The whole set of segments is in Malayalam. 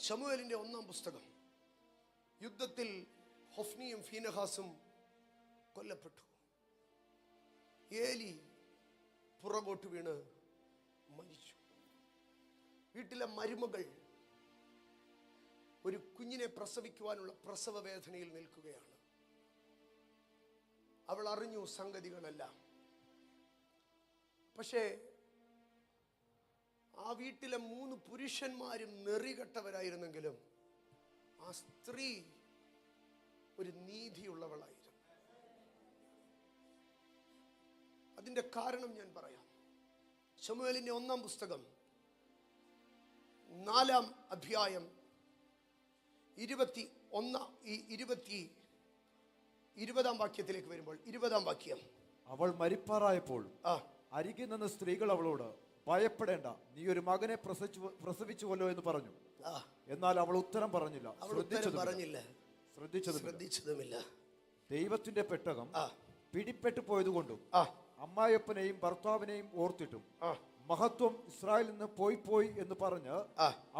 ശമൂവേലിന്റെ 1-ാം പുസ്തകം. യുദ്ധത്തിൽ ഹൊഫ്നിയും ഫീനഹാസും കൊല്ലപ്പെട്ടു. ഏലി പുറകോട്ട് വീണ് മരിച്ചു. വീട്ടിലെ മരുമകൾ ഒരു കുഞ്ഞിനെ പ്രസവിക്കുവാനുള്ള പ്രസവ വേദനയിൽ നിൽക്കുകയാണ്. അവൾ അറിഞ്ഞു സംഗതികളെല്ലാം. പക്ഷേ ആ വീട്ടിലെ 3 പുരുഷന്മാരും നെറികെട്ടവരായിരുന്നെങ്കിലും ആ സ്ത്രീ ഒരു നീതിയുള്ളവളായിരുന്നു. അതിന്റെ കാരണം ഞാൻ പറയാം. ശമൂവേലിന്റെ 1-ാം പുസ്തകം 4-ാം അധ്യായം 20-ാം വാക്യത്തിലേക്ക് വരുമ്പോൾ 20-ാം വാക്യം. അവൾ മരിപ്പാറായപ്പോൾ അരികിൽ നിന്ന് സ്ത്രീകൾ അവളോട്, ഭയപ്പെടേണ്ട, നീ ഒരു മകനെ പ്രസവിച്ചുവല്ലോ എന്ന് പറഞ്ഞു. എന്നാൽ അവൾ ഉത്തരം പറഞ്ഞില്ല, ശ്രദ്ധിച്ചതുമില്ല. ദൈവത്തിന്റെ പെട്ടകം പിടിപ്പെട്ടു പോയതുകൊണ്ടും അമ്മായപ്പനെയും ഭർത്താവിനെയും ഓർത്തിട്ടും മഹത്വം ഇസ്രായേലിൽ നിന്ന് പോയി എന്ന് പറഞ്ഞ്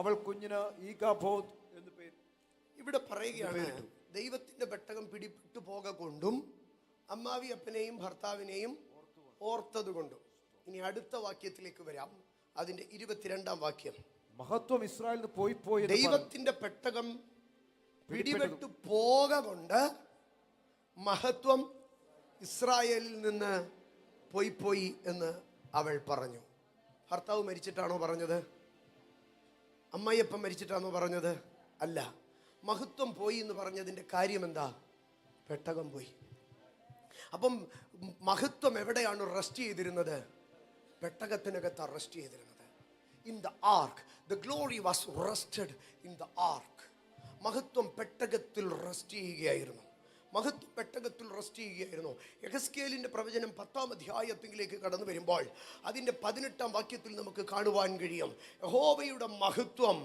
അവൾ കുഞ്ഞിന് ഈഗാബോദ് എന്ന് പേര്. ഇവിടെ പറയുകയാണ്, ദൈവത്തിന്റെ പെട്ടകം പിടിപ്പെട്ടു പോക കൊണ്ടും അമ്മാവിയപ്പനെയും ഭർത്താവിനെയും ഓർത്തത് കൊണ്ടും. ഇനി അടുത്ത വാക്യത്തിലേക്ക് വരാം. അതിന്റെ 22-ാം വാക്യം. മഹത്വം ഇസ്രായേലിൽ നിന്ന് പോയി. ദൈവത്തിന്റെ പെട്ടകം പിടിപെട്ടു പോക കൊണ്ട് മഹത്വം ഇസ്രായേലിൽ നിന്ന് പോയി എന്ന് അവൾ പറഞ്ഞു. ഭർത്താവ് മരിച്ചിട്ടാണോ പറഞ്ഞത്? അമ്മായിയപ്പൻ മരിച്ചിട്ടാണോ പറഞ്ഞത്? അല്ല. മഹത്വം പോയി എന്ന് പറഞ്ഞതിന്റെ കാര്യം എന്താ? പെട്ടകം പോയി. അപ്പം മഹത്വം എവിടെയാണ് റെസ്റ്റ് ചെയ്തിരുന്നത്? പെട്ടകത്തിനകത്ത് റെസ്റ്റ് ചെയ്തിരുന്നത്. In the ark. The glory was rested in the ark. മഹത്വം പെട്ടകത്തിൽ റെസ്റ്റ് ചെയ്യുകയായിരുന്നു. മഹത്വം പെട്ടകത്തിൽ റെസ്റ്റ് ചെയ്യുകയായിരുന്നു. യെഹെസ്കേലിന്റെ പ്രവചനം 10-ാം അധ്യായത്തിലേക്ക് കടന്നു വരുമ്പോൾ അതിന്റെ 18-ാം വാക്യത്തിൽ നമുക്ക് കാണുവാൻ കഴിയും, യഹോവയുടെ മഹത്വം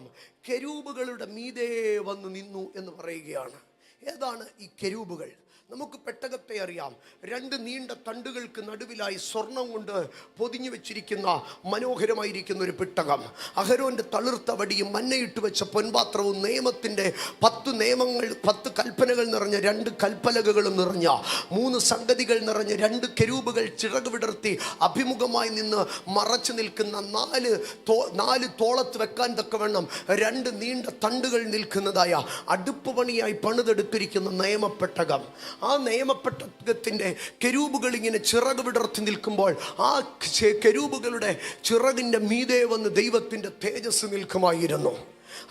കെരൂബുകളുടെ മീതെ വന്ന് നിന്നു എന്ന് പറയുകയാണ്. ഏതാണ് ഈ കെരൂബുകൾ? നമുക്ക് പെട്ടകത്തെ അറിയാം. 2 നീണ്ട തണ്ടുകൾക്ക് നടുവിലായി സ്വർണം കൊണ്ട് പൊതിഞ്ഞു വെച്ചിരിക്കുന്ന മനോഹരമായിരിക്കുന്ന ഒരു പെട്ടകം. അഹരോന്റെ തളിർത്ത വടിയും മന്നയിട്ട് വെച്ച പൊൻപാത്രവും നിയമത്തിന്റെ 10 നിയമങ്ങൾ 10 കൽപ്പനകൾ നിറഞ്ഞ 2 കൽപ്പലകകളും നിറഞ്ഞ 3 സംഗതികൾ നിറഞ്ഞ 2 കെരൂബുകൾ ചിറക് വിടർത്തി അഭിമുഖമായി നിന്ന് മറച്ചു നിൽക്കുന്ന 4 തോളത്ത് വെക്കാൻ തക്കവണ്ണം 2 നീണ്ട തണ്ടുകൾ നിൽക്കുന്നതായ അടുപ്പ് പണിയായി പണിതെടുത്തിരിക്കുന്ന നിയമപ്പെട്ടകം. ആ നിയമപ്പെട്ടകത്തിന്റെ കെരൂബുകൾ ഇങ്ങനെ ചിറക് വിടർത്തി നിൽക്കുമ്പോൾ ആ കെരൂബുകളുടെ ചിറകിന്റെ മീതെ വന്ന് ദൈവത്തിന്റെ തേജസ് നിൽക്കുമായിരുന്നു.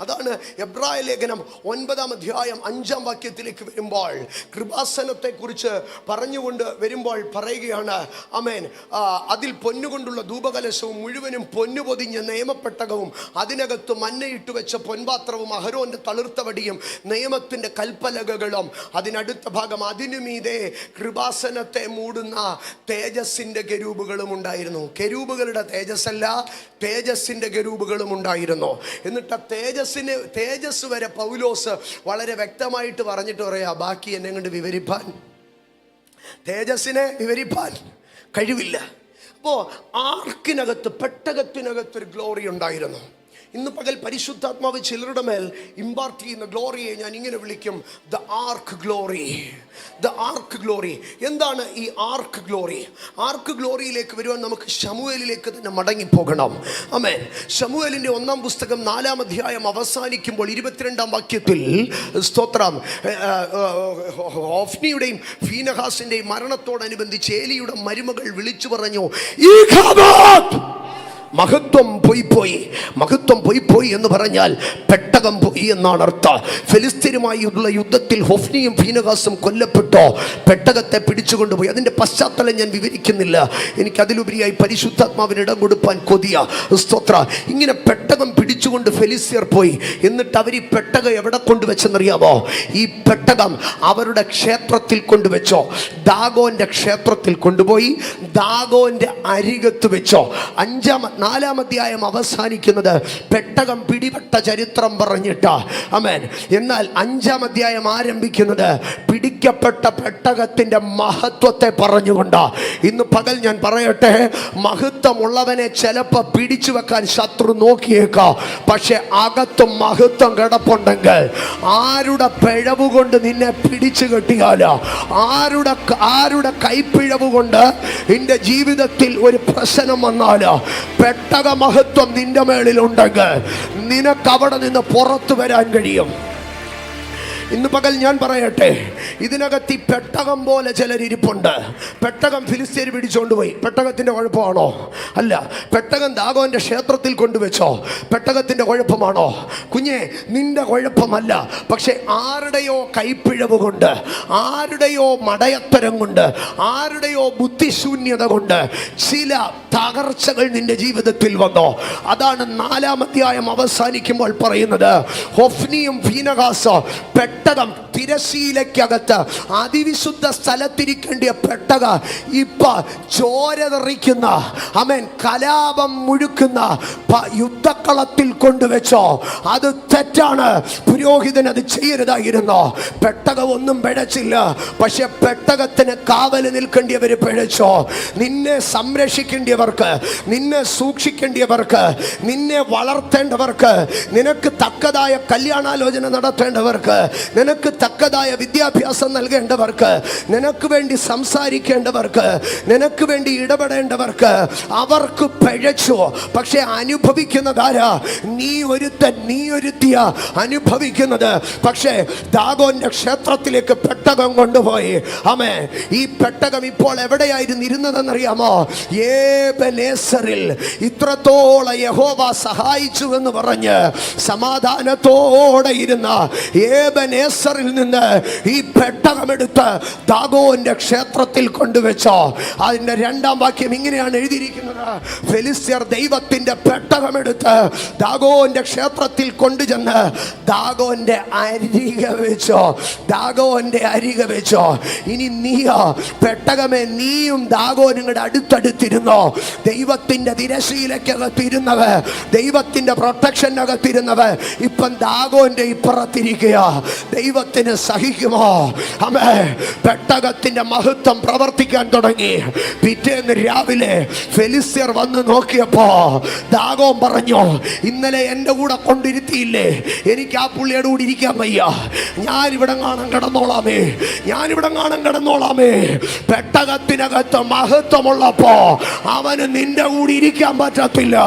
അതാണ് എബ്രായ ലേഖനം 9-ാം അധ്യായം 5-ാം വാക്യത്തിലേക്ക് വരുമ്പോൾ കൃപാസനത്തെ കുറിച്ച് പറഞ്ഞുകൊണ്ട് വരുമ്പോൾ പറയുകയാണ്, ആമേൻ, അതിൽ പൊന്നുകൊണ്ടുള്ള ധൂപകലശവും മുഴുവനും പൊന്നു പൊതിഞ്ഞ നിയമപ്പെട്ടകവും അതിനകത്ത് മന്നയിട്ട് വെച്ച പൊൻപാത്രവും അഹരോന്റെ തളിർത്ത വടിയും നിയമത്തിന്റെ കൽപ്പലകകളും അതിനടുത്ത ഭാഗം അതിനു മീതെ കൃപാസനത്തെ മൂടുന്ന തേജസ്സിന്റെ കെരൂബുകളും ഉണ്ടായിരുന്നു. കെരൂബുകളുടെ തേജസ്സല്ല, തേജസ്സിന്റെ കെരൂബുകളും ഉണ്ടായിരുന്നു. എന്നിട്ട് ആ തേജസ് വരെ പൗലോസ് വളരെ വ്യക്തമായിട്ട് പറഞ്ഞിട്ട് പറയാ, ബാക്കി എന്നെ കൊണ്ട് വിവരിപ്പാൻ, തേജസ്സിനെ വിവരിപ്പാൻ കഴിവില്ല. അപ്പോ ആർക്കിനകത്ത്, പെട്ടകത്തിനകത്തൊരു ഗ്ലോറി ഉണ്ടായിരുന്നു. ഇന്ന് പകൽ പരിശുദ്ധാത്മാവ് ചിലരുടെ മേൽ ഇമ്പാർട്ട് ചെയ്യുന്ന ഗ്ലോറിയെ ഞാൻ ഇങ്ങനെ വിളിക്കും, the arc glory. The arc glory. എന്താണ് ഈ ആർക്ക് ഗ്ലോറി? ആർക്ക് ഗ്ലോറിയിലേക്ക് വരുവാൻ നമുക്ക് ശമൂവേലിലേക്ക് തന്നെ മടങ്ങിപ്പോകണം. ആമേൻ. ശമൂവേലിന്റെ 1-ാം പുസ്തകം 4-ാം അധ്യായം അവസാനിക്കുമ്പോൾ 22-ാം വാക്യത്തിൽ, സ്തോത്രം, ഹൊഫ്നിയുടെയും ഫീനഹാസിന്റെയും മരണത്തോടനുബന്ധിച്ച് ഏലിയുടെ മരുമകൾ വിളിച്ചു പറഞ്ഞു, മഹത്വം പോയി എന്ന് പറഞ്ഞാൽ പെട്ടകം പോയി എന്നാണ് അർത്ഥം. ഫെലിസ്തീനുമായുള്ള യുദ്ധത്തിൽ ഹൊഫ്നിയും ഫീനഹാസും കൊല്ലപ്പെട്ടോ, പെട്ടകത്തെ പിടിച്ചുകൊണ്ടുപോയി. അതിന്റെ പശ്ചാത്തലം ഞാൻ വിവരിക്കുന്നില്ല, എനിക്ക് അതിലുപരിയായി പരിശുദ്ധാത്മാവിന് ഇടം കൊടുപ്പാൻ കൊതിയ. സ്തോത്ര. ഇങ്ങനെ പെട്ടകം പിടിച്ചുകൊണ്ട് ഫെലിസ്തീർ പോയി. എന്നിട്ട് അവർ ഈ പെട്ടകം എവിടെ കൊണ്ടുവച്ചെന്നറിയാമോ? ഈ പെട്ടകം അവരുടെ ക്ഷേത്രത്തിൽ കൊണ്ടുവച്ചോ. ദാഗോന്റെ ക്ഷേത്രത്തിൽ കൊണ്ടുപോയി ദാഗോന്റെ അരികത്ത് വെച്ചോ. 4-ാം അധ്യായം അവസാനിക്കുന്നത് പെട്ടകം പിടിപെട്ട ചരിത്രം പറഞ്ഞിട്ടാ. ആമേൻ. എന്നാൽ 5-ാം അധ്യായം ആരംഭിക്കുന്നത് പിടിക്കപ്പെട്ട പെട്ടകത്തിന്റെ മഹത്വത്തെ പറഞ്ഞുകൊണ്ടാ. ഇന്ന് പകൽ ഞാൻ പറയട്ടെ, മഹത്വമുള്ളവനെ ചിലപ്പോൾ പിടിച്ചു വെക്കാൻ ശത്രു നോക്കിയേക്കാം. പക്ഷെ അകത്ത് മഹത്വം കിടപ്പുണ്ടെങ്കിൽ ആരുടെ പിഴവ് കൊണ്ട് നിന്നെ പിടിച്ചു കെട്ടിയാലോ, ആരുടെ കൈപ്പിഴവ് കൊണ്ട് നിന്റെ ജീവിതത്തിൽ ഒരു പ്രശ്നം വന്നാലോ, പെട്ടക മഹത്വം നിന്റെ മേളിലുണ്ടെങ്കിൽ നിനക്ക് അവിടെ നിന്ന് പുറത്തു വരാൻ കഴിയും. ഇന്ന് പകൽ ഞാൻ പറയട്ടെ, ഇതിനകത്ത് ഈ പെട്ടകം പോലെ ചിലരിപ്പുണ്ട്. പെട്ടകം ഫിലിസ്തീർ പിടിച്ചുകൊണ്ട് പോയി. പെട്ടകത്തിന്റെ കുഴപ്പമാണോ? അല്ല. പെട്ടകം ദാഗോന്റെ ക്ഷേത്രത്തിൽ കൊണ്ടുവച്ചോ? പെട്ടകത്തിന്റെ കുഴപ്പമാണോ? കുഞ്ഞെ, നിന്റെ കുഴപ്പമല്ല. പക്ഷെ ആരുടെയോ കൈപ്പിഴവ് കൊണ്ട്, ആരുടെയോ മടയത്തരം കൊണ്ട്, ആരുടെയോ ബുദ്ധിശൂന്യത കൊണ്ട് ചില തകർച്ചകൾ നിന്റെ ജീവിതത്തിൽ വന്നോ. അതാണ് 4-ാം അധ്യായം അവസാനിക്കുമ്പോൾ പറയുന്നത്, ഹൊഫ്നിയും ഫീനഹാസോ പെട്ടകം തിരശീലയ്ക്കകത്ത് അതിവിശുദ്ധ സ്ഥലത്തിരിക്കേണ്ടിയ പെട്ടക ഇപ്പൊ ചോര തെറിക്കുന്ന, ആമേൻ, കലാപം മുഴുക്കുന്ന യുദ്ധക്കളത്തിൽ കൊണ്ടുവച്ചോ. അത് തെറ്റാണ്. പുരോഹിതൻ അത് ചെയ്യരുതായിരുന്നു. പെട്ടകം ഒന്നും പിഴച്ചില്ല. പക്ഷെ പെട്ടകത്തിന് കാവല് നിൽക്കേണ്ടിയവര് പിഴച്ചോ. നിന്നെ സംരക്ഷിക്കേണ്ടിയവർക്ക്, നിന്നെ സൂക്ഷിക്കേണ്ടിയവർക്ക്, നിന്നെ വളർത്തേണ്ടവർക്ക്, നിനക്ക് തക്കതായ കല്യാണാലോചന നടത്തേണ്ടവർക്ക്, നിനക്ക് തക്കതായ വിദ്യാഭ്യാസം നൽകേണ്ടവർക്ക്, നിനക്ക് വേണ്ടി സംസാരിക്കേണ്ടവർക്ക്, നിനക്ക് വേണ്ടി ഇടപെടേണ്ടവർക്ക്, അവർക്ക് പിഴച്ചു. പക്ഷെ അനുഭവിക്കുന്നതാരാ? നീ ഒരുത്തിയ അനുഭവിക്കുന്നത്. പക്ഷേ ദാഗോന്റെ ക്ഷേത്രത്തിലേക്ക് പെട്ടകം കൊണ്ടുപോയി. ആമേ, ഈ പെട്ടകം ഇപ്പോൾ എവിടെയായിരുന്നു ഇരുന്നതെന്നറിയാമോ? ഏബെനേസറിൽ. ഇത്രത്തോളം യഹോവ സഹായിച്ചു എന്ന് പറഞ്ഞ് സമാധാനത്തോടെ ഇരുന്ന ഏബെനേസറിൽ നിന്ന് ഈ പെട്ടകമെടുത്ത് ദാഗോന്റെ ക്ഷേത്രത്തിൽ കൊണ്ടുവച്ചോ. അതിന്റെ 2-ാം വാക്യം ഇങ്ങനെയാണ് എഴുതിയിരിക്കുന്നത്: ഫെലിസ്ത്യർ ദൈവത്തിന്റെ പെട്ടകമെടുത്ത് ദാഗോന്റെ ക്ഷേത്രത്തിൽ കൊണ്ടുചെന്ന് ദാഗോന്റെ അരികെ വെച്ചോ. ദാഗോന്റെ അരികെ വെച്ചോ. ഇനി നീയോ പെട്ടകമേ, നീയും ദാഗോനും കൂടെ അടുത്തടുത്തിരുന്നോ. ദൈവത്തിന്റെ തിരശീലക്കകത്തിരുന്നവ, ദൈവത്തിന്റെ പ്രൊട്ടക്ഷനകത്തിരുന്നവ ഇപ്പം ദാഗോന്റെ ഇപ്പുറത്തിരിക്കുക. ദൈവത്തിന് സഹിക്കുമോ? ആമേ, പെട്ടകത്തിന്റെ മഹത്വം പ്രവർത്തിക്കാൻ തുടങ്ങി. പിറ്റേന്ന് രാവിലെ ഫെലിസ്ത്യർ വന്ന് നോക്കിയപ്പോ ദാഗോൻ പറഞ്ഞു, ഇന്നലെ എൻ്റെ കൂടെ കൊണ്ടിരുത്തിയില്ലേ, എനിക്ക് ആ പുള്ളിയുടെ കൂടെ ഇരിക്കാൻ വയ്യ, ഞാനിവിടെ കാണാൻ കിടന്നോളാമേ, ഞാനിവിടെ കാണാൻ കിടന്നോളാമേ. പെട്ടകത്തിനകത്ത് മഹത്വമുള്ളപ്പോ അവന് നിന്റെ കൂടെ ഇരിക്കാൻ പറ്റത്തില്ല.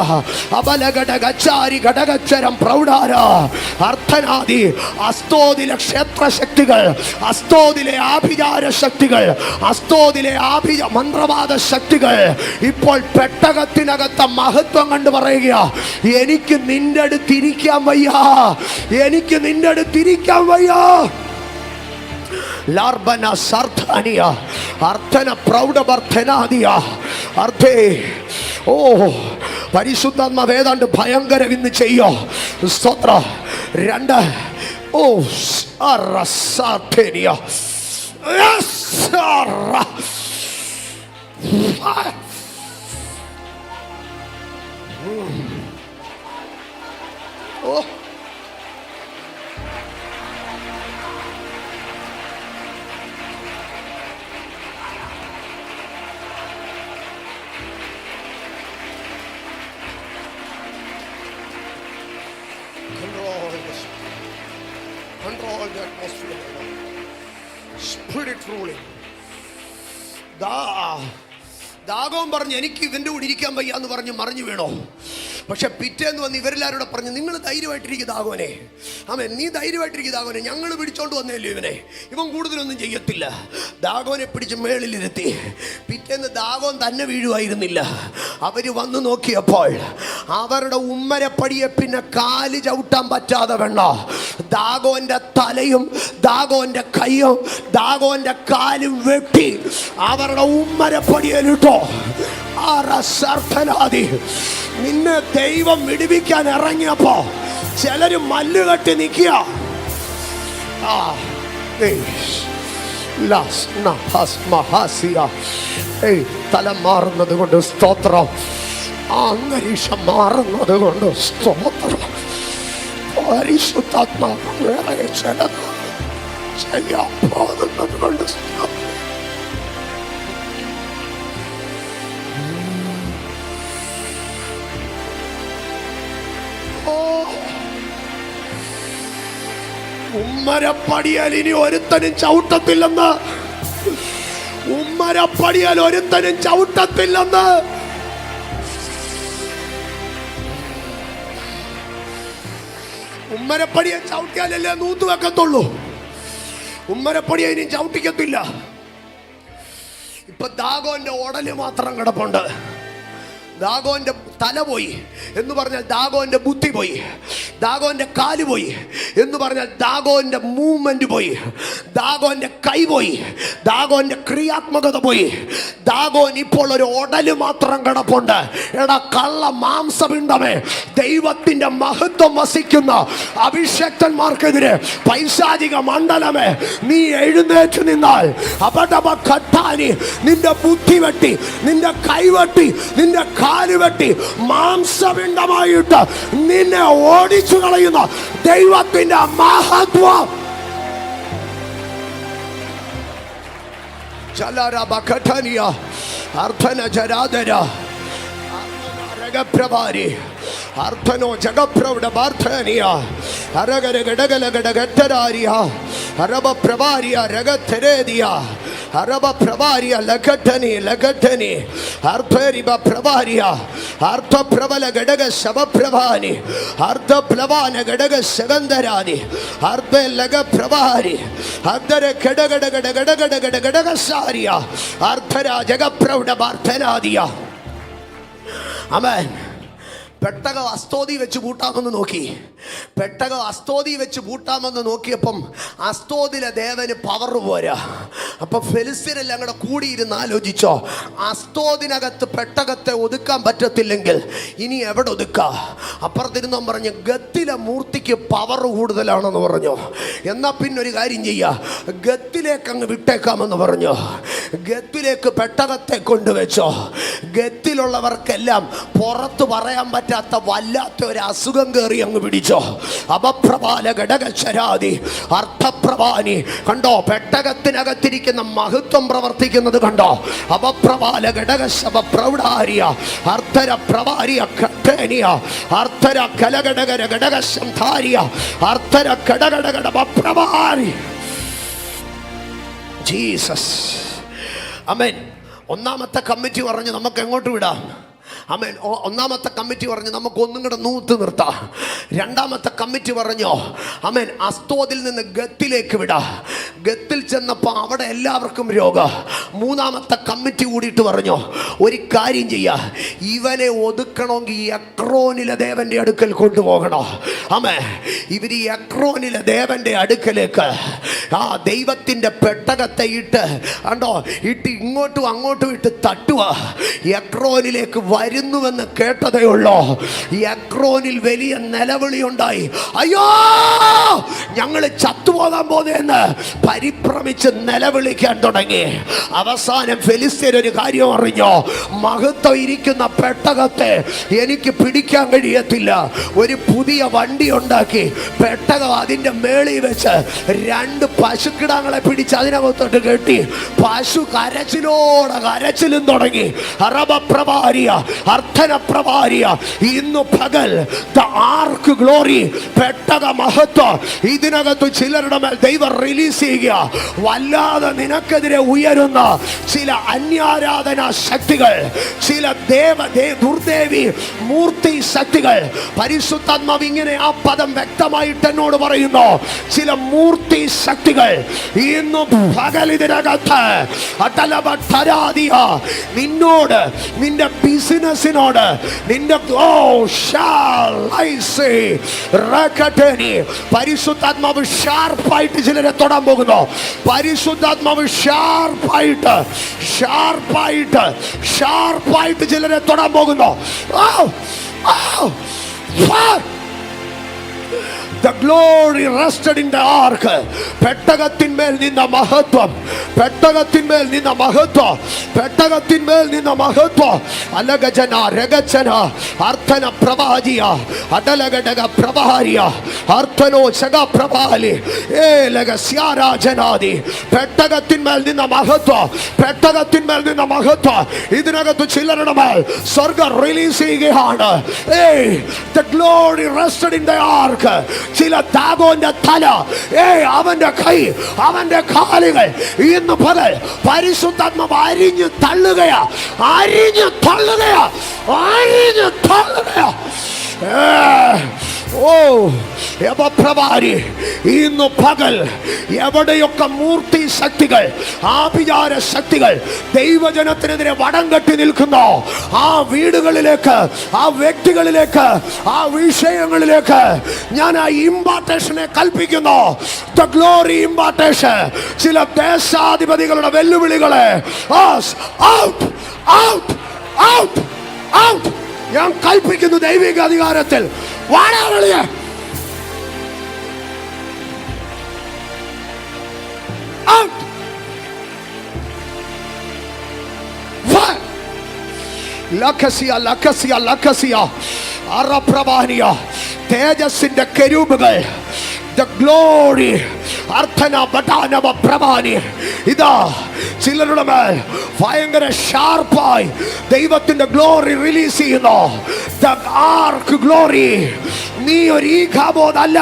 അബലഘടകച്ചാരി ഘടകച്ചരം പ്രൗഢാര അർത്ഥനാദി അസ്തോദിലെ ക്ഷേത്രശക്തികൾ, അസ്തോദിലെ ആഭിചാര ശക്തികൾ, അസ്തോദിലെ മന്ത്രവാദ ശക്തികൾ ഇപ്പോൾ പെട്ടകത്തിനകത്ത മഹത്വം കണ്ടു പറയുക, എനിക്ക് നിന്റെ അടുത്തിരിക്കാൻ വയ്യ, എനിക്ക് നിന്റെ അടുത്തിരിക്കാൻ വയ്യ. ലാർബന സാർഥാനിയ അർത്ഥന പ്രൗഢവർദ്ധനാദിയ അർത്ഥേ. ഓ പരിശുദ്ധാത്മാവ് ഏതാണ്ട് ഭയങ്കര ഇന്ന് ചെയ്യോ. സ്തോത്ര. 2 ഓ സാർഥേനിയ ഓ control the atmosphere. Spirit ruling. Dagon പറഞ്ഞു, എനിക്ക് ഇവന്റെ കൂടെ ഇരിക്കാൻ വയ്യ എന്ന് പറഞ്ഞ് മറിഞ്ഞു വീണോ. പക്ഷെ പിറ്റേന്ന് വന്ന് ഇവരെല്ലാവരോട് പറഞ്ഞു, നിങ്ങൾ ധൈര്യമായിട്ടിരിക്കും ദാഗോനെ, ആമേൻ, നീ ധൈര്യമായിട്ടിരിക്കും ദാഗോനെ, ഞങ്ങൾ പിടിച്ചോണ്ട് വന്നേല്ലോ ഇവനെ, ഇവൻ കൂടുതലൊന്നും ചെയ്യത്തില്ല. ദാഗോനെ പിടിച്ച് മേളിലിരുത്തി. പിറ്റേന്ന് ദാഗോൻ തന്നെ വീഴുമായിരുന്നില്ല. അവര് വന്നു നോക്കിയപ്പോൾ അവരുടെ ഉമ്മരപ്പടിയെ പിന്നെ കാല് ചവിട്ടാൻ പറ്റാതെ വേണ്ട. ദാഗോന്റെ തലയും ദാഗോന്റെ കൈയും ദാഗോന്റെ കാലും വെട്ടി അവരുടെ ഉമ്മരപ്പടിയിലിട്ടോ. നിന്നെ ദൈവം വിടുവിക്കാൻ ഇറങ്ങിയപ്പോ ചിലര് മല്ലുകെട്ടി നിൽക്കുക. തല മാറുന്നത് കൊണ്ട് സ്തോത്രം, അന്തരീക്ഷം മാറുന്നത് കൊണ്ട് സ്തോത്രം. പരിശുദ്ധാത്മാവ് വേറെ ചിലത് ചെയ്യാൻ പോകുന്നത് കൊണ്ട് സ്തോത്രം. Oh ഉമ്മരപ്പടിയാൽ ഇനി ഒരുത്തനും ചവിട്ടത്തില്ലെന്ന്. ഉമ്മരപ്പടിയാൽ ഒരുത്തനും ചവിട്ടത്തില്ലെന്ന്. ഉമ്മരപ്പടിയെ ചവിട്ടിയാലല്ലേ നൂത്ത് വെക്കത്തുള്ളൂ. ഉമ്മരപ്പടിയെ ഇനി ചവിട്ടിക്കത്തില്ല. ഇപ്പൊ ദാഗോന്റെ ഉടല് മാത്രം കിടപ്പുണ്ട്. ദാഗോന്റെ തല പോയി എന്ന് പറഞ്ഞാൽ ദാഗോന്റെ ബുദ്ധി പോയി. ദാഗോന്റെ കാല് പോയി എന്ന് പറഞ്ഞാൽ ദാഗോന്റെ മൂവ്മെന്റ് പോയി. ദാഗോന്റെ കൈ പോയി. ദാഗോന്റെ ക്രിയാത്മകത പോയി. ദാഗോൻ ഇപ്പോൾ ഒരു ഉടല് മാത്രം കിടപ്പുണ്ട്. എടാ കള്ള മാംസപിണ്ഡമേ, ദൈവത്തിന്റെ മഹത്വം വസിക്കുന്ന അഭിഷക്തന്മാർക്കെതിരെ പൈശാചിക മണ്ഡലമേ, നീ എഴുന്നേറ്റ് നിന്നാൽ അപടപ നിന്റെ ബുദ്ധി വെട്ടി, നിന്റെ കൈ വെട്ടി, നിന്റെ കാല് വെട്ടി, മാംസപിണ്ഡമായിട്ട് നിന്നെ ഓടിച്ചു കളയുന്ന ദൈവത്തിന്റെ മഹത്വം. അർദ്ധന ജരാധര രഗപ്രഭാരി അർത്ഥനോ ജഗപ്രൗഢ ബാർദ്ധനിയ അരഗര ഗടകല ഗടഗറ്റരാരിയ അരബ പ്രഭാരിയ രഗത്തരേദിയ അരബ പ്രഭാരിയ ലഘട്ടനി ലഘട്ടനി അർദ്ധരിബ പ്രഭാരിയ അർദ്ധ പ്രബല ഘടക ശവപ്രഭാനി അർദ്ധ പ്ലവാന ഘടക ശഗന്ധരാനി അർദ്ധ ലഘ പ്രഭാരി അർദ്ധര ഘടകട ഘടകട ഘടകസാരിയ അർദ്ധരാ ജഗപ്രൗഢ ബാർദ്ധനാദിയ. ആമേൻ. പെട്ടകം അസ്തോതി വെച്ച് പൂട്ടാമെന്ന് നോക്കി. പെട്ടകം അസ്തോതി വെച്ച് പൂട്ടാമെന്ന് നോക്കിയപ്പം അസ്തോദിലെ ദേവന് പവർ പോരാ. അപ്പൊ ഫെലിസ്ത്യരെല്ലാം കൂടെ കൂടിയിരുന്ന് ആലോചിച്ചോ, അസ്തോദിനകത്ത് പെട്ടകത്തെ ഒതുക്കാൻ പറ്റത്തില്ലെങ്കിൽ ഇനി എവിടെ ഒതുക്കാ? അപ്പുറത്തിരുന്നോ പറഞ്ഞു ഗത്തിലെ മൂർത്തിക്ക് പവർ കൂടുതലാണെന്ന് പറഞ്ഞു. എന്നാ പിന്നെ ഒരു കാര്യം ചെയ്യാ, ഗത്തിലേക്ക് അങ്ങ് വിട്ടേക്കാമെന്ന് പറഞ്ഞു. ഗത്തിലേക്ക് പെട്ടകത്തെ കൊണ്ടുവച്ചോ. ഗത്തിലുള്ളവർക്കെല്ലാം പുറത്ത് പറയാൻ പറ്റാത്ത വല്ലാത്ത ഒരു അസുഖം കയറി അങ്ങ് പിടിച്ചോ. അപപ്രഭാല ഘടകശരാതി അർത്ഥപ്രഭാനി. കണ്ടോ പെട്ടകത്തിനകത്തിരിക്കുന്ന മഹത്വം പ്രവർത്തിക്കുന്നത് കണ്ടോ? അപപ്രഭാല ഘടകശവ പ്രൗഢാരിയ അർദ്ധര പ്രഭാരിയ ഘട്ടേനിയ അർദ്ധര കലഘടകര ഘടകശംധാരിയ അർദ്ധര ഘടകടകടപ്രഭാരി. ജീസസ്. ആമേൻ. ഒന്നാമത്തെ കമ്മിറ്റി പറഞ്ഞ് നമുക്ക് എങ്ങോട്ട് വിടാം? ആമേൻ. ഒന്നാമത്തെ കമ്മിറ്റി പറഞ്ഞു നമുക്ക് ഒന്നും കൂടെ നൂത്ത് നിർത്താം. രണ്ടാമത്തെ കമ്മിറ്റി പറഞ്ഞോ ആമേൻ അസ്തോദിൽ നിന്ന് ഗത്തിലേക്ക് വിടാ. ഗത്തിൽ ചെന്നപ്പോൾ അവിടെ എല്ലാവർക്കും രോഗം. മൂന്നാമത്തെ കമ്മിറ്റി കൂടിയിട്ട് പറഞ്ഞോ ഒരു കാര്യം ചെയ്യാ, ഇവനെ ഒതുക്കണമെങ്കിൽ എക്രോനിലെ ദേവന്റെ അടുക്കൽ കൊണ്ടുപോകണോ. ആമേ. ഇവർ ഈ എക്രോനിലെ ദേവന്റെ അടുക്കലേക്ക് ആ ദൈവത്തിന്റെ പെട്ടകത്തെ ഇട്ട് കണ്ടോ ഇട്ട് ഇങ്ങോട്ടും അങ്ങോട്ടും ഇട്ട് തട്ടുക. എക്രോനിലേക്ക് വരുന്നുവെന്ന് കേട്ടതേ ഉള്ളൂ. എക്രോനിൽ വലിയ നിലവിളി ഉണ്ടായി. അയ്യോ ഞങ്ങൾ ചത്തുപോകാൻ പോകുന്നെന്ന് പരിഭ്രമിച്ച് നിലവിളിക്കാൻ തുടങ്ങി. അവസാനം ഫെലിസ്ത്യർ ഒരു കാര്യം അറിഞ്ഞോ, മഹത്വം ഇരിക്കുന്ന പെട്ടകത്തെ എനിക്ക് പിടിക്കാൻ കഴിയത്തില്ല. ഒരു പുതിയ വണ്ടി ഉണ്ടാക്കി പെട്ടകം അതിന്റെ മേളിൽ വെച്ച് 2 പശുക്കിടാങ്ങളെ പിടിച്ച് അതിനകത്തോട്ട് കെട്ടി പശു കരച്ചിലും തുടങ്ങി. അറബപ്രഭാരിയ അർത്ഥന പ്രഭാരിയ ഇന്നു പകൽ ദ ആർക്ക് ഗ്ലോറി പെട്ടക മഹത്വം ഇതിനകത്ത് ചിലരുടെ മേൽ ദൈവം റിലീസ് ചെയ്യുക. വല്ലാതെ നിനക്കെതിരെ ഉയരുന്ന ചില അന്യാരാധനാ ശക്തികൾ, ചില ദുർദേവി മൂർത്തി ശക്തികൾ, പരിശുദ്ധാത്മാവ് ഇങ്ങനെ ആ പദം വ്യക്തമായിട്ട് എന്നോട് പറയുന്നു. ചില മൂർത്തി ശക്തികൾ ഇന്നു പകൽ ഇതിനകത്ത് നിന്നോട്, നിന്റെ ബിസിനസിനോട്, നിന്റെ പരിശുദ്ധാത്മാവ് ഷാർപ്പായിട്ട് ചിലരെ തൊടാൻ പോകുന്നു. പരിശുദ്ധാത്മാവ് ഷാർപ്പായിട്ട് ചിലരെ തൊടാൻ പോകുന്നു. The glory rested in the ark. പെട്ടകത്തിന്മേൽ നിന്ന മഹത്വം, പെട്ടകത്തിന്മേൽ നിന്ന മഹത്വം, പെട്ടകത്തിന്മേൽ നിന്ന മഹത്വം. അലഗജന രഗജന അർത്ഥന പ്രവാചിയ അടലഘടക പ്രഭാരിയ അർത്ഥനോ ശക പ്രഭാലി ഏലക സ്യാരാജനാദി. പെട്ടകത്തിന്മേൽ നിന്ന മഹത്വം, പെട്ടകത്തിന്മേൽ നിന്ന മഹത്വം ഇതിനകത്ത് ചിലരുടെ മേൽ സ്വർഗം റിലീസ് ചെയ്യുകയാണ്. The glory rested in the ark. ചില ദാഗോന്റെ തല, അവന്റെ കൈ, അവന്റെ കാലുകൾ ഇന്ന് പകൽ പരിശുദ്ധാത്മാവ് അരിഞ്ഞു തള്ളുകയാ, അരിഞ്ഞു തള്ളുകയാ, അരിഞ്ഞു തള്ളുകയാ. ഇന്ന് പകൽ എവിടെയൊക്കെ മൂർത്തി ശക്തികൾ, ആഭിചാര ശക്തികൾ ദൈവജനത്തിനെതിരെ വടം കെട്ടി നിൽക്കുന്നോ, ആ വീടുകളിലേക്ക്, ആ വ്യക്തികളിലേക്ക്, ആ വിഷയങ്ങളിലേക്ക് ഞാൻ ആ ഇമ്പാർട്ടേഷനെ കൽപ്പിക്കുന്നു. The glory impartation. ചില ദേശാധിപതികളുടെ വെല്ലുവിളികളെ ഔട്ട് ഔട്ട് ഔട്ട് ഔട്ട് ഞാൻ കൽപ്പിക്കുന്നു ദൈവിക അധികാരത്തിൽ. വാടാവളിയെ തേജസ്സിന്റെ കെരൂബുകൾ, the glory, അർത്ഥന ബടാനവ പ്രമാണി. ഇതാ ചിലരുടെ മേൽ ഭയങ്കര ഷാർപ്പായി ദൈവത്തിന്റെ ഗ്ലോറി റിലീസ് ചെയ്യുന്നു. The ark glory. നീ ഒരു ഈഗാബോധല്ല,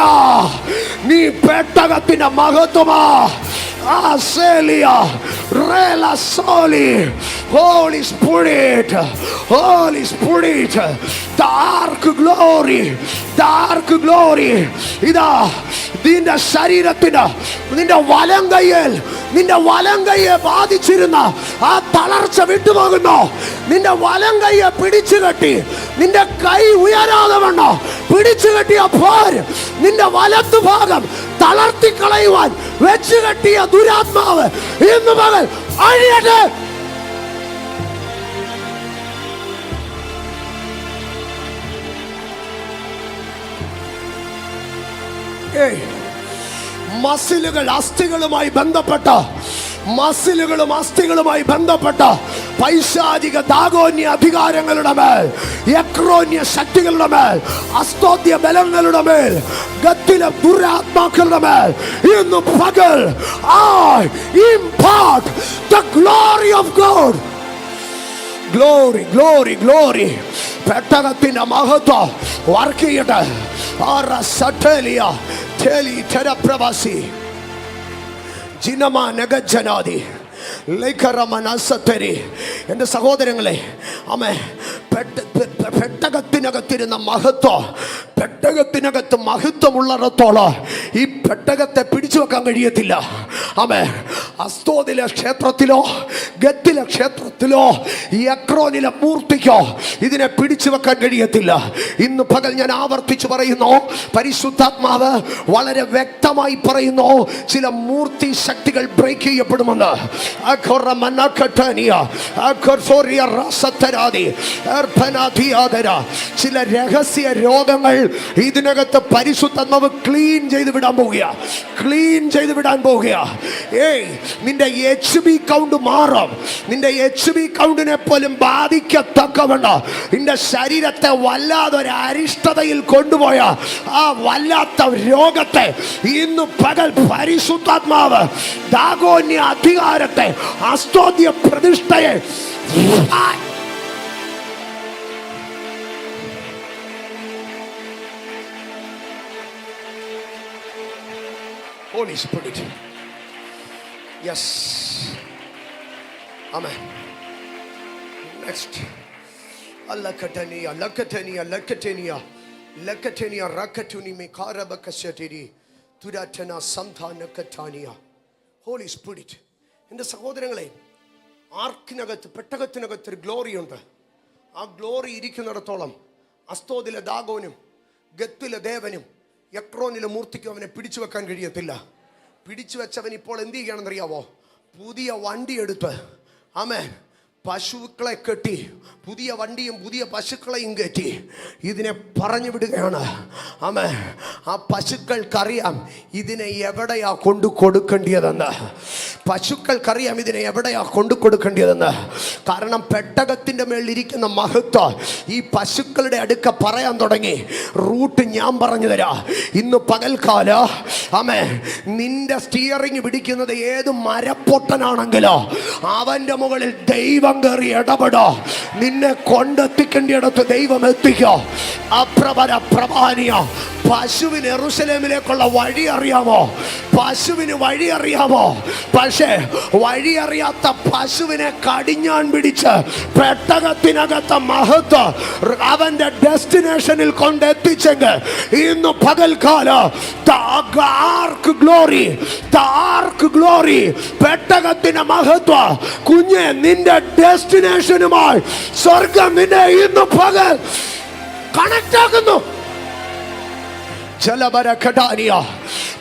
നീ പെട്ടകത്തിന്റെ മഹത്വമാ. Holy Spirit, Holy Spirit, the ark glory, the ark glory. ഇതാ നിന്റെ ശരീരത്തിന്, നിന്റെ വലങ്കയെ ബാധിച്ചിരുന്ന ആ തളർച്ച വിട്ടുപോകുന്നു. നിന്റെ വലങ്കയെ പിടിച്ചു കെട്ടി, നിന്റെ കൈ ഉയരാതെ വണ്ണോ പിടിച്ചു കെട്ടിയ പോര്, നിന്റെ വലത്തു ഭാഗം തളർത്തിക്കളയുവാൻ വെച്ചു കെട്ടിയ ദുരാത്മാവ് ഇന്ന് മകൾ അഴിയട്ടെ. മസിലുകൾ അസ്ഥികളുമായി ബന്ധപ്പെട്ട, മസിലുകളും അസ്ഥികളുമായി ബന്ധപ്പെട്ട പൈശാചിക ദാഗോന്യ അധികാരങ്ങളുടെ മേൽ, എക്രോന്യ ശക്തികളുടെ മേൽ, അസ്തോദ്യ ബലങ്ങളുടെ മേൽ, ഗത്തിലെ ദുരാത്മാക്കളുടെ മേൽ ഇന്ന് പകൽ I impart the glory of God. Glory, glory, glory. പെട്ടകത്തിന്റെ മഹത്വം വർക്ക് ചെയ്യട്ടെ. എന്റെ സഹോദരങ്ങളെ, അമ്മേ, പെട്ടകത്തിനകത്തിരുന്ന മഹത്വം, പെട്ടകത്തിനകത്ത് മഹത്വമുള്ളിടത്തോളം ഈ പെട്ടകത്തെ പിടിച്ചു വെക്കാൻ കഴിയത്തില്ല. അമ്മേ, അസ്തോദിലെ ക്ഷേത്രത്തിലോ ഗത്തിലെ ക്ഷേത്രത്തിലോ എക്രോനിലെ മൂർത്തിക്കോ ഇതിനെ പിടിച്ചു വെക്കാൻ കഴിയത്തില്ല. ഇന്ന് പകൽ ഞാൻ ആവർത്തിച്ചു പറയുന്നു, പരിശുദ്ധാത്മാവ് വളരെ വ്യക്തമായി പറയുന്നു, ചില മൂർത്തി ശക്തികൾ ബ്രേക്ക് ചെയ്യപ്പെടുമെന്ന്. ചില രഹസ്യ രോഗങ്ങൾ ഇതിനകത്ത് പരിശുദ്ധാത്മാവ് ക്ലീൻ ചെയ്ത് വിടാൻ പോവുക, ക്ലീൻ ചെയ്ത് വിടാൻ പോവുക. നിന്റെ HB കൗണ്ട് മാറും. നിന്റെ HB കൗണ്ടിനെ പോലും ബാധിക്കത്തക്കവണ്ണം നിന്റെ ശരീരത്തെ വല്ലാതൊരു അരിഷ്ടതയിൽ കൊണ്ടുപോയ ആ വല്ലാത്ത രോഗത്തെ ഇന്ന് പകൽ പരിശുദ്ധാത്മാവ് ദാഗോന്യ അധികാരത്തെ, അസ്തോദ്യ പ്രതിഷ്ഠയെ Holy Spirit. Yes. Amen. Next. Lakatania, Lakatania, Lakatania, Lakatania, Rakatuni, Mekarabakashatiri, Tudatana, Santana Katania. Holy Spirit. എന്റെ സഹോദരങ്ങളെ, ആർക്കിനകത്ത്, പെട്ടകത്തിനകത്തൊരു ഗ്ലോറി ഉണ്ട്. ആ ഗ്ലോറി ഇരിക്കുന്നിടത്തോളം അസ്തോദിലെ ദാഗോനും ഗത്തിലെ ദേവനും എക്രോനിലെ മൂർത്തിക്കും അവനെ പിടിച്ചു വെക്കാൻ കഴിയത്തില്ല. പിടിച്ചു വെച്ചവൻ ഇപ്പോൾ എന്ത് ചെയ്യുകയാണെന്നറിയാവോ? പുതിയ വണ്ടി എടുത്ത്, ആമേൻ, പശുക്കളെ കെട്ടി, പുതിയ വണ്ടിയും പുതിയ പശുക്കളെയും കയറ്റി ഇതിനെ പറഞ്ഞു വിടുകയാണ്. ആമേൻ. ആ പശുക്കൾക്കറിയാം ഇതിനെ എവിടെയാ കൊണ്ടു കൊടുക്കേണ്ടതെന്ന്. പശുക്കൾക്കറിയാം ഇതിനെ എവിടെയാ കൊണ്ടു കൊടുക്കേണ്ടതെന്ന്. കാരണം പെട്ടകത്തിൻ്റെ മേളിലിരിക്കുന്ന മഹത്വം ഈ പശുക്കളുടെ അടുക്ക പറയാൻ തുടങ്ങി. റൂട്ട് ഞാൻ പറഞ്ഞു തരാം. ഇന്ന് പകൽക്കാല ആമേ, നിന്റെ സ്റ്റിയറിംഗ് പിടിക്കുന്നത് ഏത് മരപ്പൊട്ടനാണെങ്കിലോ അവന്റെ മുകളിൽ ദൈവം കയറി ഇടപെടോ. നിന്നെ കൊണ്ടെത്തിക്കേണ്ടിടത്ത് ദൈവം എത്തിക്കോ. അപ്രഭര പ്രഭാനിയ. പശുവിന് യെരൂശലേമിലേക്കുള്ള വഴി അറിയാമോ? പശുവിന് വഴി അറിയാമോ? പക്ഷേ വഴി അറിയാത്ത പശുവിനെ കടിഞ്ഞാൻ പിടിച്ച് പെട്ടകത്തിനകത്ത മഹത്വം അവന്റെ ഡെസ്റ്റിനേഷനിൽ കൊണ്ടെത്തിച്ചെങ്കിൽ ഇന്ന് പകൽക്കാലം ഗ്ലോറി പെട്ടകത്തിന്റെ മഹത്വം കുഞ്ഞെ നിന്റെ ഡെസ്റ്റിനേഷനുമായി സ്വർഗം നിന്നെ ഇന്ന് പകൽ കണക്ട് ആക്കുന്നു.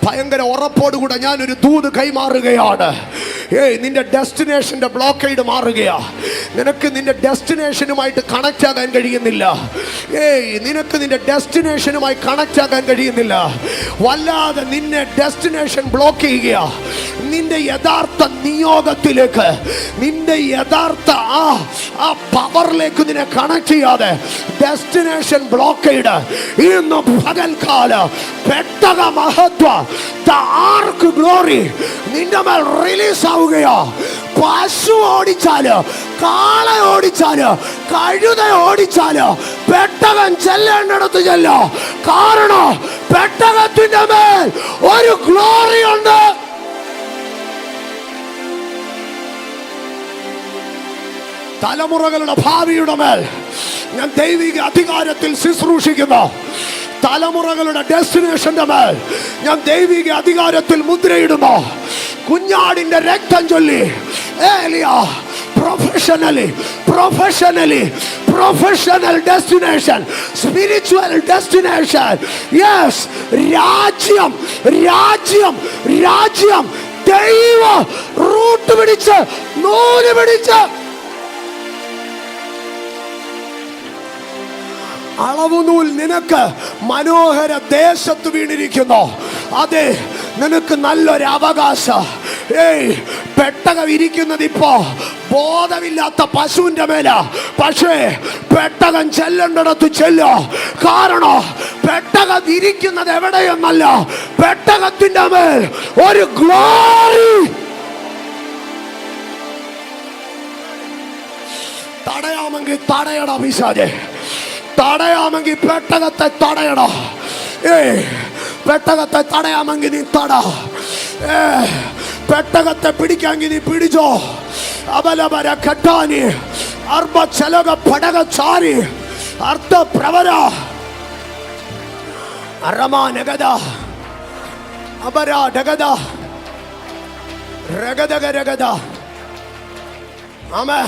ഭയങ്കര ഉറപ്പോടുകൂടെ ഞാനൊരു ദൂത് കൈമാറുകയാണ്. നിന്റെ ഡെസ്റ്റിനേഷന്റെ ബ്ലോക്കേഡ് മാറുകയാ. നിനക്ക് നിന്റെ ഡെസ്റ്റിനേഷനുമായിട്ട് കണക്ട് ആകാൻ കഴിയുന്നില്ല. നിനക്ക് നിന്റെ ഡെസ്റ്റിനേഷനുമായി കണക്ട് ആകാൻ കഴിയുന്നില്ല. വല്ലാതെ നിന്നെ ഡെസ്റ്റിനേഷൻ ബ്ലോക്ക് ചെയ്യുക. നിന്റെ യഥാർത്ഥ നിയോഗത്തിലേക്ക്, നിന്റെ യഥാർത്ഥ ആ പവറിലേക്ക് നിന്നെ കണക്ട് ചെയ്യാതെ ഡെസ്റ്റിനേഷൻ ബ്ലോക്കേഡ് ഇന്ന് പകൽക്കാലം പെട്ടക മഹത്വം ഗ്ലോറി നിന്റെ മേൽ റിലീസ് ആവുകയോ. പശു ഓടിച്ചാല്, കാള ഓടിച്ചാല്, കഴുത ഓടിച്ചാല് പെട്ടകം ചെല്ലേണ്ടിടത്ത് ചെല്ലോ. കാരണം പെട്ടകത്തിന്റെ മേൽ ഒരു ഗ്ലോറി ഉണ്ട്. തലമുറകളുടെ ഭാവിയുടെ മേൽ ഞാൻ ദൈവിക അധികാരത്തിൽ ശുശ്രൂഷിക്കുന്നു. തലമുറകളുടെ ഡെസ്റ്റിനേഷന്റെ മേൽ ഞാൻ ദൈവിക അധികാരത്തിൽ മുദ്രയിടുന്നു. കുഞ്ഞാടിന്റെ രക്തം ചൊല്ലി professional destination, spiritual destination. Yes, രാജ്യം രാജ്യം രാജ്യം ദൈവ റൂട്ട് പിടിച്ച് നൂല് പിടിച്ച് അളവുനൂൽ നിനക്ക് മനോഹര ദേശത്ത് വീണിരിക്കുന്നു. അതെ, നിനക്ക് നല്ലൊരു അവകാശം. പെട്ടകം ഇരിക്കുന്നത് ഇപ്പോ ബോധമില്ലാത്ത പശുവിന്റെ മേല. പക്ഷേ പെട്ടകം ചെല്ലേണ്ടിടത്ത് ചെല്ലോ. കാരണം പെട്ടകം ഇരിക്കുന്നത് എവിടെയെന്നല്ല, പെട്ടകത്തിന്റെ മേൽ ഒരു ഗ്ലോറി. തടയാമെങ്കിൽ തടയണം പിശാചേ, തടയാമെങ്കിൽ പെട്ടകത്തെ തടയണോ. പെട്ടകത്തെ തടയാമെങ്കിൽ നീ തട. പെട്ടകത്തെ പിടിക്കാമെങ്കിൽ നീ പിടിച്ചോ. അബലപര ഘട്ടാനി അർബലക പടകചാരി അർത്ഥപ്രവര അരമാനഗദ അപരാധഗദ രഗദഗരഗദ. ആമേ,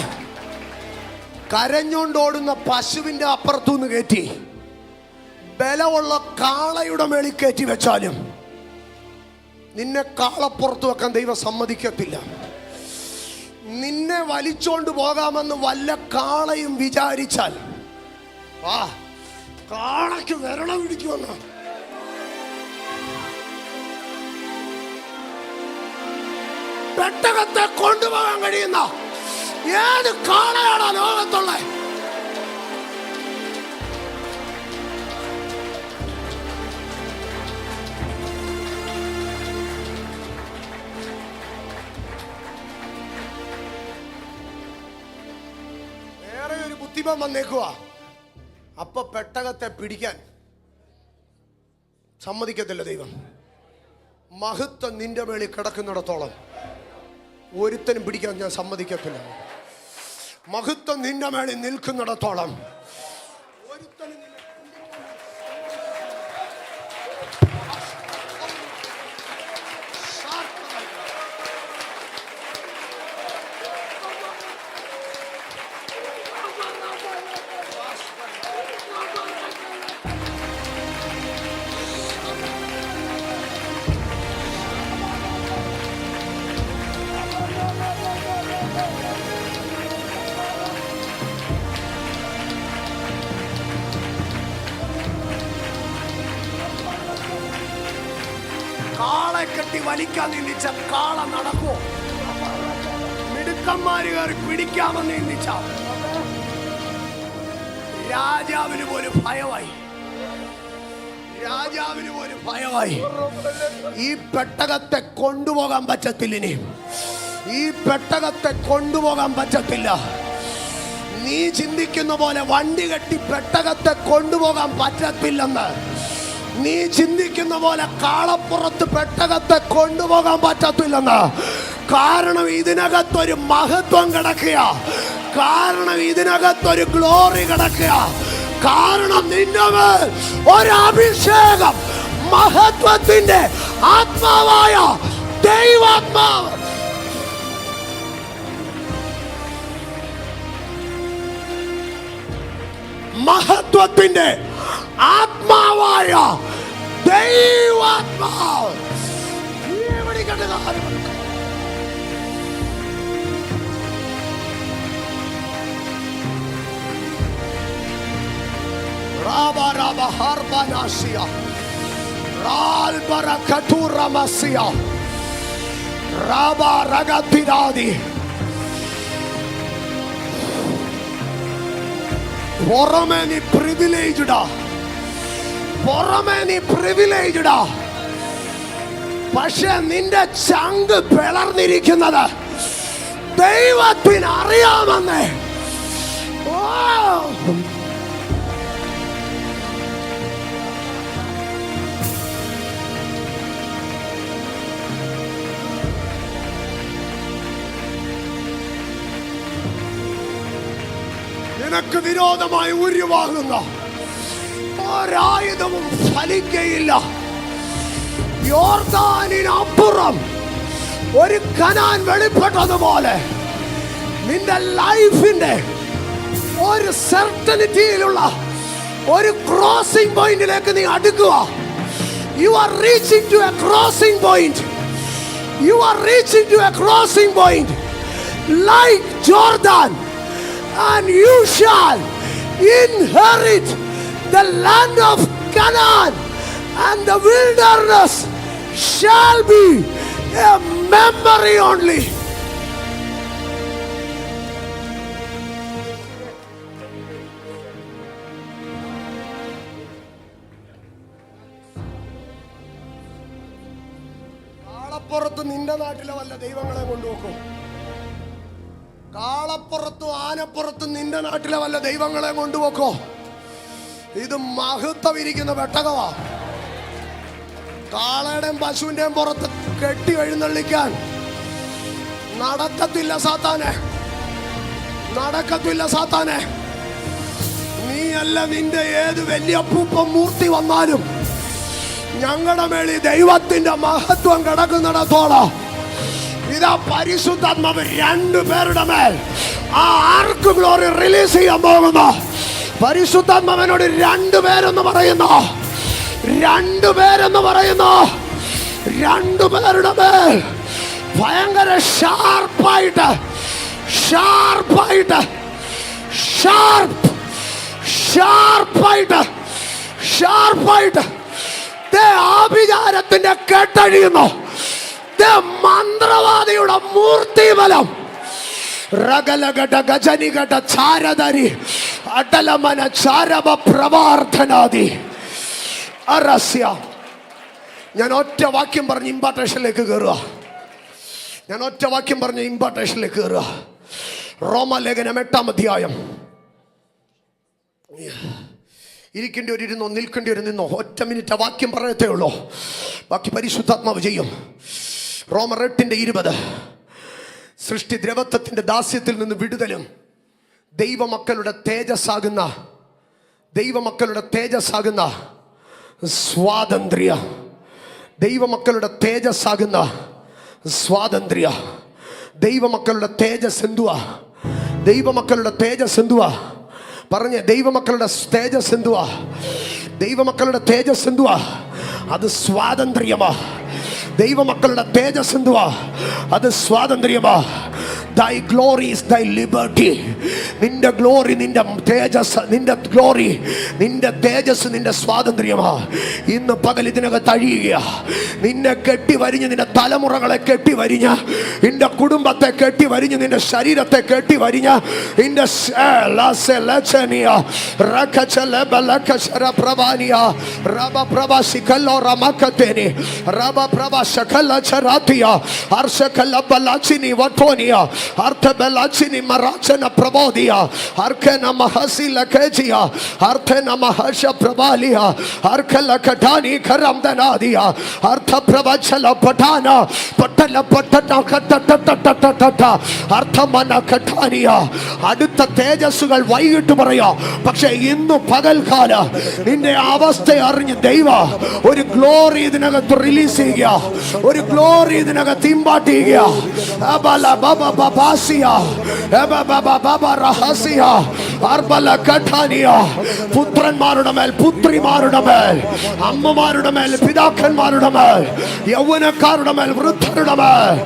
കരഞ്ഞോണ്ടോടുന്ന പശുവിന്റെ അപ്പുറത്തുനിന്ന് കയറ്റി ബലമുള്ള കാളയുടെ മേളിൽ കയറ്റി വെച്ചാലും നിന്നെ കാളപ്പുറത്ത് വെക്കാൻ ദൈവം സമ്മതിക്കത്തില്ല. നിന്നെ വലിച്ചോണ്ട് പോകാമെന്ന് വല്ല കാളയും വിചാരിച്ചാൽ കാളയ്ക്ക് വിരളം പിടിക്കുമെന്ന്. പെട്ടകത്തെ കൊണ്ടുപോകാൻ കഴിയുന്ന ഏത് കാളയാണോ ലോകത്തുള്ള? വേറെ ഒരു ബുദ്ധിമാൻ വന്നേക്കുക. അപ്പൊ പെട്ടകത്തെ പിടിക്കാൻ സമ്മതിക്കത്തില്ല ദൈവം. മഹത്വം നിന്റെ മേളിൽ കിടക്കുന്നിടത്തോളം ഒരുത്തനും പിടിക്കാൻ ഞാൻ സമ്മതിക്കത്തില്ല. മഹത്വം നിന്റെ മേളിൽ നിൽക്കുന്നിടത്തോളം ഒരുത്തനും കാളെ കെട്ടി വലിക്കാൻ നിന്നിച്ച കാള നടക്കുമോ? മിടുക്കന്മാര് കയറി പിടിക്കാമെന്ന് നിന്നിച്ച രാജാവിന് പോലും ഭയമായി. രാജാവിന് ഒരു ഭയമായി. ഈ പെട്ടകത്തെ കൊണ്ടുപോകാൻ പറ്റത്തില്ല. ഇനി ഈ പെട്ടകത്തെ കൊണ്ടുപോകാൻ പറ്റത്തില്ല. നീ ചിന്തിക്കുന്ന പോലെ വണ്ടി കെട്ടി പെട്ടകത്തെ കൊണ്ടുപോകാൻ പറ്റത്തില്ലെന്ന്. നീ ചിന്തിക്കുന്ന പോലെ കാളപ്പുറത്ത് പെട്ടകത്തെ കൊണ്ടുപോകാൻ പറ്റത്തില്ലെന്ന്. കാരണം ഇതിനകത്തൊരു മഹത്വം കിടക്കുക. കാരണം ഇതിനകത്തൊരു ഗ്ലോറി കിടക്കുക. കാരണം നിന്റെ മേൽ ഒരു അഭിഷേകം, മഹത്വത്തിന്റെ ആത്മാവായ ദൈവാത്മാവ്. മഹത്വത്തിന്റെ ആത്മാവായ ദൈവാത്മാവ്. Raba raba harbanasia, ralbara katura masia, raba ragatiradi. പുറമേ നീ പ്രിവിലേജ്ഡാ, പുറമേ നീ പ്രിവിലേജ്ഡാ. പക്ഷെ നിന്റെ ചങ്ക് പിളർന്നിരിക്കുന്നത് ദൈവത്തിന് അറിയാമെന്നേ. നിനക്ക് വിരോധമായി ഉരുവാകുന്ന ഒരായുധവും ഫലിക്കയില്ല. യോർദാനിനപ്പുറം ഒരു കനാൻ വെളിപ്പെട്ടതുപോലെ നിന്റെ ലൈഫിന്റെ ഒരു സെർട്ടനിറ്റിയിലുള്ള ഒരു ക്രോസിംഗ് പോയിന്റിലേക്ക് നീ അടുക്കുക. You are reaching to a crossing point. You are reaching to a crossing point like Jordan. And you shall inherit the land of Canaan, and the wilderness shall be a memory only. കാളപ്പുറത്ത് നിന്റെ നാട്ടിലെ വല്ല ദൈവങ്ങളെ കൊണ്ടുപോക്കും. കാളപ്പുറത്തും ആനപ്പുറത്തും നിന്റെ നാട്ടിലെ വല്ല ദൈവങ്ങളെ കൊണ്ടുപോക്കോ. ഇത് മഹത്വം ഇരിക്കുന്ന പെട്ടകമാ. കാളയുടെയും പശുവിന്റെയും പുറത്ത് കെട്ടി എഴുന്നള്ളിക്കാൻ നടക്കത്തില്ല സാത്താനെ, നടക്കത്തില്ല സാത്താനെ. നീയല്ല നിന്റെ ഏത് വലിയ പൂപ്പം മൂർത്തി വന്നാലും ഞങ്ങളുടെ മേളിൽ ദൈവത്തിന്റെ മഹത്വം കിടക്കുന്നിടത്തോളം ഇതാ പരിശുദ്ധാത്മാവ് രണ്ടുപേരുടെ മേൽ ആ ആർക്ക് ഗ്ലോറി റിലീസ് ചെയ്യാൻ പോകുന്നു. പരിശുദ്ധാത്മാവിനോട് രണ്ടുപേരെന്ന് പറയുന്നു, രണ്ടുപേരെന്ന് പറയുന്നു. രണ്ടുപേരുടെ മേൽ ഭയങ്കര ഷാർപ്പായിട്ട്, ഷാർപ്പായിട്ട്, ഷാർപ്പായിട്ട്, ഷാർപ്പായിട്ട് ആഭിചാരത്തിന്റെ കെട്ടഴിയുന്നു. മന്ത്രവാദിയുടെ മൂർത്തിബലം റഗലഘട ഗജനിഘട ചാരധരി അടലമന ചാരവ പ്രവാർത്ഥനാദി അരസ്യ. ഞാൻ ഒറ്റ വാക്യം പറഞ്ഞ് ഇമ്പാർട്ടേഷനിലേക്ക് കയറുക. ഞാൻ ഒറ്റ വാക്യം പറഞ്ഞ് ഇമ്പാർട്ടേഷനിലേക്ക് കയറുക. റോമലേഖനം 8-ാം അധ്യായം. ഇരിക്കേണ്ടി ഒരു ഇരുന്നോ, നിൽക്കേണ്ടി ഒരു നിന്നോ. ഒറ്റ മിനിറ്റ് വാക്യം പറയത്തേ ഉള്ളൂ, ബാക്കി പരിശുദ്ധാത്മാവ് ചെയ്യും. റോമർ 8:20. സൃഷ്ടി ദ്രവത്വത്തിന്റെ ദാസ്യത്തിൽ നിന്ന് വിടുതലും ദൈവമക്കളുടെ തേജസ്സാകുന്ന, ദൈവമക്കളുടെ തേജസ്സാകുന്ന സ്വാതന്ത്ര്യ, ദൈവമക്കളുടെ തേജസ്സാകുന്ന സ്വാതന്ത്ര്യ. ദൈവമക്കളുടെ തേജസ് എന്തുവാ? ദൈവമക്കളുടെ തേജസ് എന്തുവാ? പറഞ്ഞ ദൈവമക്കളുടെ തേജസ് എന്തുവാ? ദൈവമക്കളുടെ തേജസ് എന്തുവാ? അത് സ്വാതന്ത്ര്യമാ. ദൈവമക്കളുടെ തേജസ് എന്തുവാ? അത് സ്വാതന്ത്ര്യമാ. Thy glory is thy liberty. നിന്റെ ഗ്ലോറി നിന്റെ തേജസ്, നിന്റെ ഗ്ലോറി നിന്റെ തേജസ് നിന്റെ സ്വാതന്ത്ര്യമാ. ഇന്ന് പകൽ ഇതിനകത്ത് അഴിയുക. നിന്നെ കെട്ടി വരിഞ്ഞ്, നിന്റെ തലമുറകളെ കെട്ടി വരിഞ്ഞ്, നിന്റെ കുടുംബത്തെ കെട്ടി വരിഞ്ഞ്, നിന്റെ ശരീരത്തെ കെട്ടി വരിഞ്ഞ്, നിന്റെ അടുത്ത തേജസ്സുകൾ വൈകിട്ട് പറയാം. പക്ഷെ ഇന്ന് പകൽക്കാല നിന്റെ അവസ്ഥ അറിഞ്ഞ് ദൈവ ഒരു ഗ്ലോറി ഇതിനകത്ത് റിലീസ് ചെയ്യുക, ഒരു ഗ്ലോറി ഇതിനകത്ത് ഇമ്പാർട്ട് ചെയ്യുക. പുത്രന്മാരുടെ മേൽ, പുത്രിമാരുടെ മേൽ, അമ്മമാരുടെ മേൽ, പിതാക്കന്മാരുടെ മേൽ, യൗവനക്കാരുടെ മേൽ, വൃദ്ധരുടെ മേൽ